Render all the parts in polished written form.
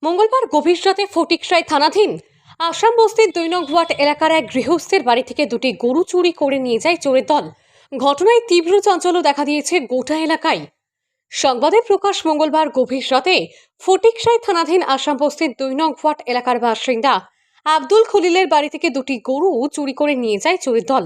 মঙ্গলবার গভীর রাতে ফটিকরাই থানাধীন আসাম বস্তির ২ নং ওয়ার্ড এলাকার এক গৃহস্থের বাড়ি থেকে দুটি গরু চুরি করে নিয়ে যায় চোরের দল। ঘটনায় তীব্র চাঞ্চল্য দেখা দিয়েছে গোটা এলাকায়। সংবাদে প্রকাশ মঙ্গলবার গভীর রাতে ফটিকরাই থানাধীন আসাম বস্তির ২ নং ওয়ার্ড এলাকার বাসিন্দা আব্দুল খলিলের বাড়ি থেকে দুটি গরু চুরি করে নিয়ে যায় চোরের দল।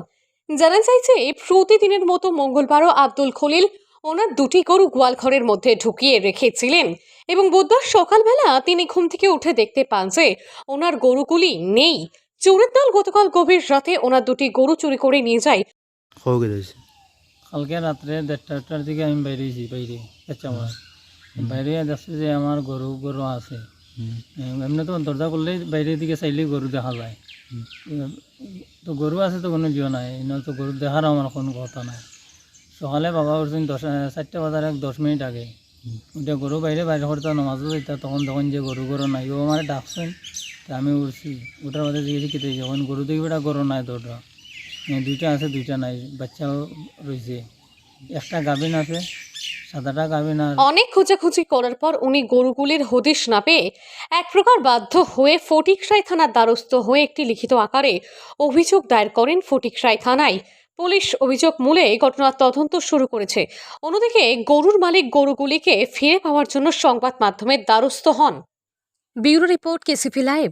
জানা যায় যে প্রতিদিনের মতো মঙ্গলবারও আব্দুল খলিল ওনার দুটি গরু গোয়ালঘরের মধ্যে ঢুকিয়ে রেখেছিলেন এবং বুধবার সকালবেলা তিনি ঘুম থেকে উঠে দেখতে পান যে ওনার গরুগুলি নেই। চোরের দল গতকাল গভীর রাতে ওনার দুটি গরু চুরি করে নিয়ে যায়। কালকে রাত্রে ১:৩০টার দিকে আমি বাইরেছি, বাইরে দেখছি যে আমার গরু আছে। এমনি তো দরজা করলেই বাইরের দিকে চাইলেই গরু দেখা যায়। তো গরু আছে তো কোনো জিও নাই, তো গরু দেখার আমার কোনো কথা নাই। সকালে বাবা উঠছেন 4টা বাজার 10 মিনিট আগে। ওইটা গরু বাইরে করতে নামাজ যেটা তখন যে গরু নাই ও আমার ডাকছেন। তা আমি উঠছি, ওটার মধ্যে জিজ্ঞেস কেটে যখন গরু দেখি ওটা গরু নাই, দৌড়া দুইটা আছে, দুইটা নাই, বাচ্চাও রয়েছে, একটা গাভিন আছে, সাদাটা গাভিন। আর অনেক খোঁজাখুঁজি করার পর উনি গরুগুলির হদিশ না পেয়ে এক প্রকার বাধ্য হয়ে ফটিকরাই থানার দ্বারস্থ হয়ে একটি লিখিত আকারে অভিযোগ দায়ের করেন ফটিকরাই থানায়। পুলিশ অভিযোগ মূলে ঘটনার তদন্ত শুরু করেছে। অন্যদিকে গরুর মালিক গরুগুলিকে ফিরে পাওয়ার জন্য সংবাদ মাধ্যমের দ্বারস্থ হন। Bureau report, KCP live.